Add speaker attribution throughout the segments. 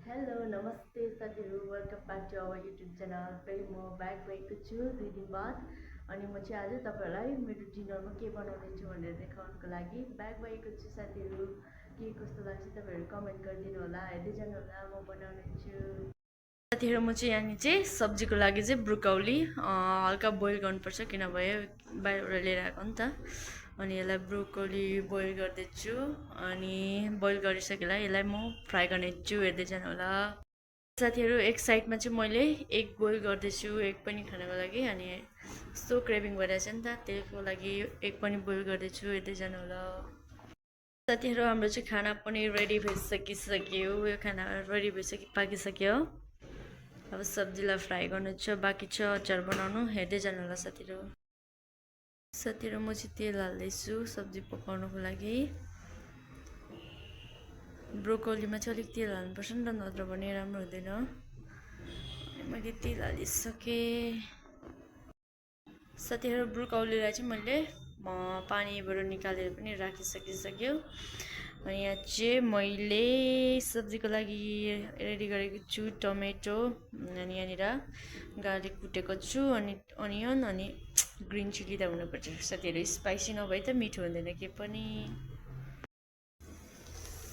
Speaker 1: Hello नमस्ते साथीहरू, welcome back to our YouTube channel. फेरि म ब्याक भएको छु 2 दिन बाद। अनि म चाहिँ आज तपाईँहरूलाई मेरो डिनरमा के बनाउँदैछु भनेर देखाउनको लागि ब्याक भएको छु साथीहरू। के कस्तो लाग्छ तपाईँहरू कमेन्ट गरिदिनु होला, हेर्दै जानु होला। म बनाउँदैछु साथीहरू। म चाहिँ यहाँनिर चाहिँ सब्जीको लागि चाहिँ ब्रोकौली हल्का बोइल गर्नुपर्छ, किनभने बाहिरबाट लिएर आएको नि त। अनि यसलाई ब्रोकोली बोइल गर्दैछु। अनि बोइल गरिसकेलाई यसलाई म फ्राई गर्नेछु, हेर्दै जानु होला साथीहरू। एक साइडमा चाहिँ मैले एग बोइल गर्दैछु, एग पनि खानको लागि। अनि यस्तो क्रेभिङ भइरहेछ नि त, त्यसको लागि एग पनि बोइल गर्दैछु, हेर्दै जानु होला साथीहरू। हाम्रो चाहिँ खाना पनि रेडी भइसकिसक्यो। यो खाना रेडी पाकिसक्यो। अब सब्जीलाई फ्राई गर्नु छ, बाँकी छ अचार बनाउनु, हेर्दै जानु होला साथीहरू। म चाहिँ तेल हाल्दैछु सब्जी पकाउनको लागि। ब्रोकोलीमा चाहिँ अलिक तेल हाल्नुपर्छ नि त, नत्र भने राम्रो हुँदैन। मैले तेल हालिसकेँ साथीहरू। ब्रोकौलीलाई चाहिँ मैले पानीबाट निकालेर पनि राखिसकिसक्यो। अनि यहाँ चाहिँ मैले सब्जीको लागि रेडी गरेको छु टमेटो, अनि यहाँनिर गार्लिक कुटेको छु, अनि अनियन, अनि ग्रिन चिल्ली त हुनुपर्छ साथीहरू। स्पाइसी नभए त मिठो हुँदैन के पनि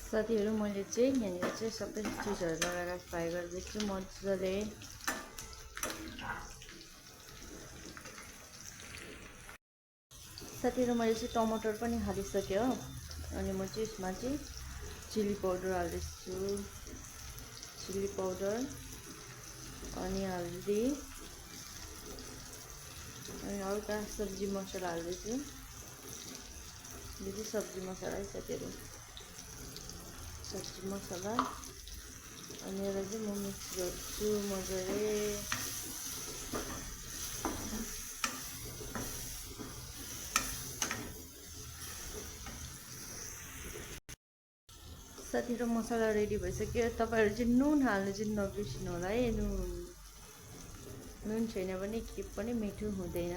Speaker 1: साथीहरू। मैले चाहिँ यहाँनिर चाहिँ सबै चिजहरू लगाएर फ्राई गर्दैछु मजाले। साथीहरू मैले चाहिँ टमाटर पनि हालिसक्यो। अनि म चाहिँ यसमा चाहिँ चिल्ली पाउडर हाल्दैछु, चिल्ली पाउडर, अनि हल्दी, अनि हल्का सब्जी मसला हाल्दैछु। यो चाहिँ सब्जी मसला है साथीहरू, सब्जी मसला। अनि यसलाई चाहिँ म मिक्स गर्छु मजाले। साथीहरू मसला रेडी भइसक्यो। तपाईँहरू चाहिँ नुन हाल्नु चाहिँ नबिर्सिनु होला है। नुन छैन भने के पनि मिठो हुँदैन।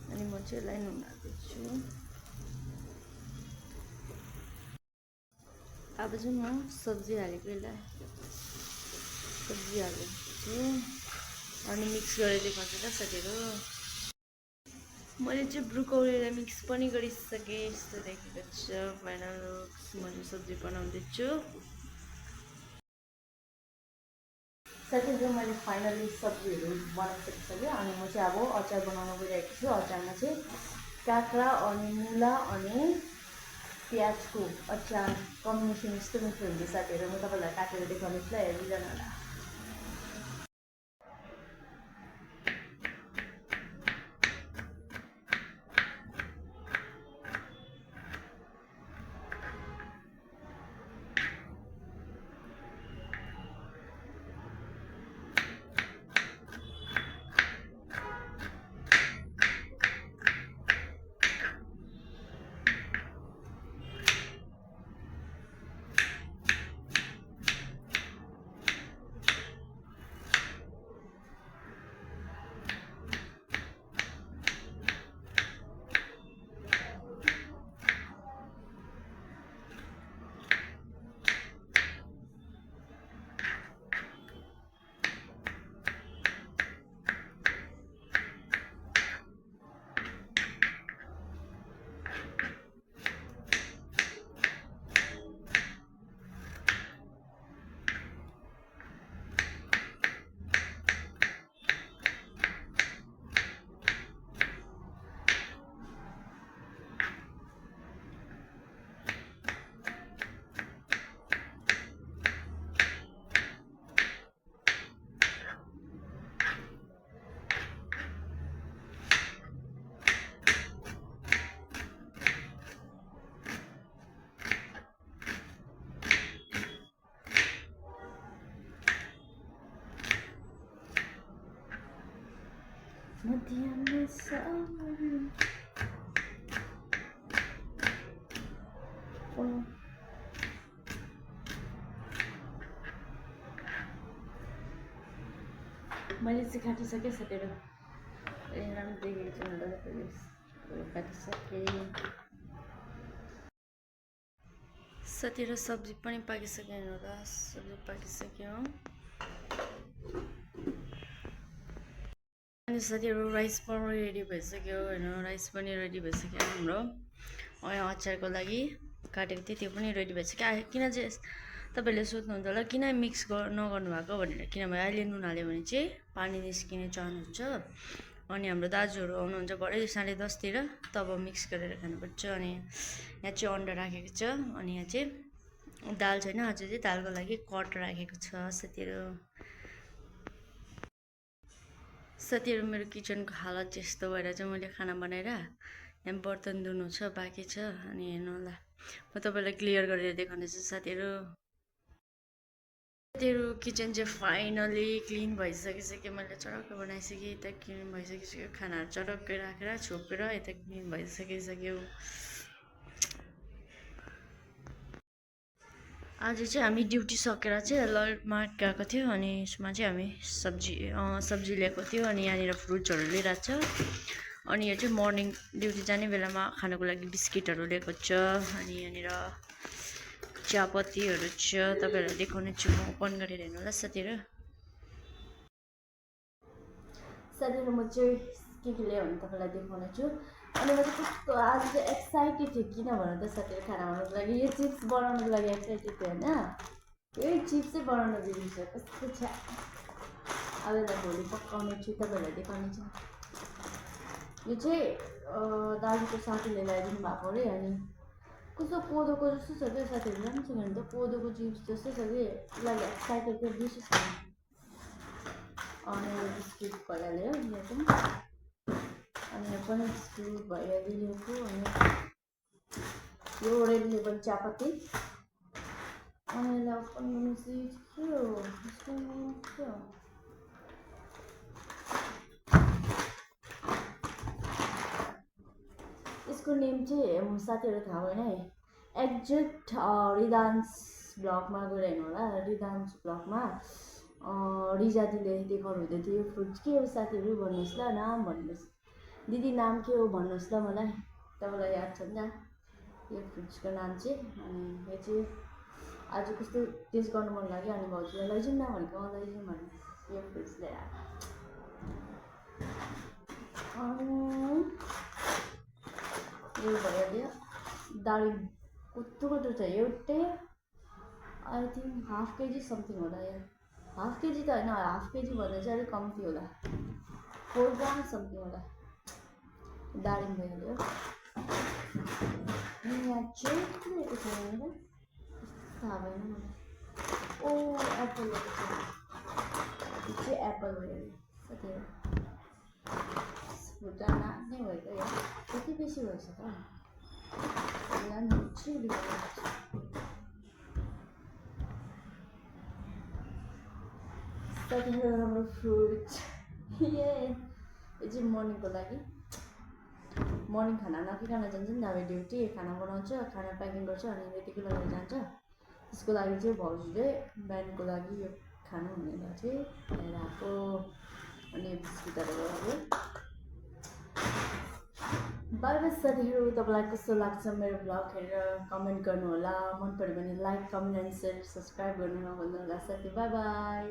Speaker 1: अनि म चाहिँ यसलाई नुन हाल्दैछु। अब चाहिँ म सब्जी हालेको, यसलाई सब्जी हाल्दैछु अनि मिक्स गरेर देखाउँछु ल साथीहरू। मैले चाहिँ ब्रोकौलीलाई मिक्स पनि गरिसकेँ, यस्तो देखेको छ फाइनल लुक्स। म चाहिँ सब्जी बनाउँदैछु साथीहरू। मैले फाइनली सब्जीहरू बनाइसकिसक्यो। अनि म चाहिँ अब अचार बनाउन गइरहेको छु। अचारमा चाहिँ काँक्रा अनि मुला अनि प्याजको अचार कम्बिनेसन यस्तो मिठो हुन्छ साथीहरू। म तपाईँलाई काटेर देखाउनेछु ल, हेर्दै जानु होला। मध्याह्न मैले चाहिँ काटिसकेँ साथीहरू। राम्रो देखेको छु होला तपाईँले। काटिसकेँ साथीहरु सब्जी पनि पाकिसक्यो होला, सब्जी पाकिसक्यो। अनि साथीहरु राइस पनि रेडी भइसक्यो हैन, राइस पनि रेडी भइसक्यो हाम्रो। अचारको लागि काटेको थिएँ त्यो पनि रेडी भइसक्यो। किन चाहिँ तपाईहरुले सोध्नुहुन्छ होला किन मिक्स नगर्नु भएको भनेर, किनभने अहिले नुन हाल्यो भने चाहिँ पानी निस्किने चान्स हुन्छ। अनि हाम्रो दाजुहरू आउनुहुन्छ भरे 10:30 तिर, तब मिक्स गरेर खानुपर्छ। अनि यहाँ चाहिँ अन्डा राखेको छ, अनि यहाँ चाहिँ दाल छैन, आज चाहिँ दालको लागि कट राखेको छ साथीहरु। साथीहरु मेरो किचनको हालत यस्तो भएर चाहिँ मैले खाना बनाएर यहाँ बर्तन धुनु छ बाँकी छ। अनि हेर्नु होला, म तपाईलाई क्लियर गरेर देखाउनेछु साथीहरु। साथीहरु किचन चाहिँ फाइनली क्लिन भइसकिसक्यो, मैले चटक्क बनाइसकेँ। यता क्लिन भइसकिसक्यो, खानाहरू चटक्कै राखेर छोपेर यता क्लिन भइसकिसक्यो। आज चाहिँ हामी ड्युटी सकेर चाहिँ ललित मार्ट गएको थियो, अनि यसमा चाहिँ हामी सब्जी ल्याएको थियो। अनि यहाँनिर फ्रुट्सहरू लिइरहेको छ। अनि यो चाहिँ मर्निङ ड्युटी जाने बेलामा खानको लागि बिस्किटहरू ल्याएको छ। अनि यहाँनिर चियापत्तीहरू छ, तपाईहरुलाई देखाउने छु, म ओपन गरेर हेर्नु होला साथीहरु। साथीहरु म चाहिँ के ल्यायो भने तपाईलाई देखाउने छु। अनि म चाहिँ कस्तो आज चाहिँ एक्साइटेड थिएँ, किन भन्नु त साथीहरु, खाना बनाउनुको लागि यो चिप्स बनाउनुको लागि एक्साइटेड थिएँ हैन। यही चिप्स चाहिँ बनाउन बिर्सेँ, कस्तो छ। अब यसलाई भोलि पकाउने छु, तपाईहरुलाई देखाउने छु। यो चाहिँ दाजुको साथीले ल्याइदिनु भएको अरे। अनि कस्तो कोदोको जस्तो छ क्या साथीहरु, राम्रो छ नि त, कोदोको चिप्स जस्तो छ कि लागि एक्साइटेड थियो, बिर्सेँ। अनि बिस्कुट भइहाल्यो यो पनि, अनि यो पनि बिस्कुट भइहाल्यो। अनि यो रेड लेबल चियापत्ती, अनि यसलाई ओपन गर्नु सिक्यो। यसको नेम चाहिँ साथीहरु थाहा भएन है, एक्ज्याक्ट रिदान्स ब्लगमा गएर हेर्नु होला। रिदान्स ब्लगमा रिजा दिदीले देखाउनु हुँदै थियो। फ्रुट्स के हो साथीहरु भन्नुहोस् ल, नाम भन्नुहोस्, दिदी नाम के हो भन्नुहोस् ल मलाई, तपाईँलाई याद छ नि यो फ्रुट्सको नाम चाहिँ। अनि यो चाहिँ आज कस्तो टेस्ट गर्नु मन लाग्यो, अनि भाउजूलाई लैजाउँ न भनेको, लैजाउँ भने यो फ्रुट्स ल्याएर यो भइहाल्यो। दारिम कत्रो छ एउटै, I think half KG something होला। यो हाफ केजी त होइन, हाफ केजी भन्दा चाहिँ अलिक कम्ती होला, 4 ग्राम समथिङ होला। दारिम भइहाल्यो। यहाँ चाहिँ के लिएको छ भनेर थाहा भएन मलाई। ओ एप्पल लिएको छ, यो चाहिँ एप्पल भइहाल्यो साथीहरु। फुटा नाच्ने भएको यो कति बेसी भएछ त, यहाँ साथीहरु हाम्रो फ्रुट्स। यो चाहिँ मर्निङको लागि, मर्निङ खाना नखाइकन जान्छ नि हामी ड्युटी, खाना बनाउँछ, खाना प्याकिङ गर्छ, अनि यतिकै लगेर जान्छ। त्यसको लागि चाहिँ भाउजूले बिहानको लागि यो खानु भनेर चाहिँ ल्याएर आएको। अनि बिस्कुटहरू भयो। बाई बाई साथीहरु, तपाईँलाई कस्तो लाग्छ मेरो ब्लग हेरेर कमेन्ट गर्नु होला। मन पर्यो भने like, comment and share, subscribe गर्नु नभुल्नु होला साथी। By by.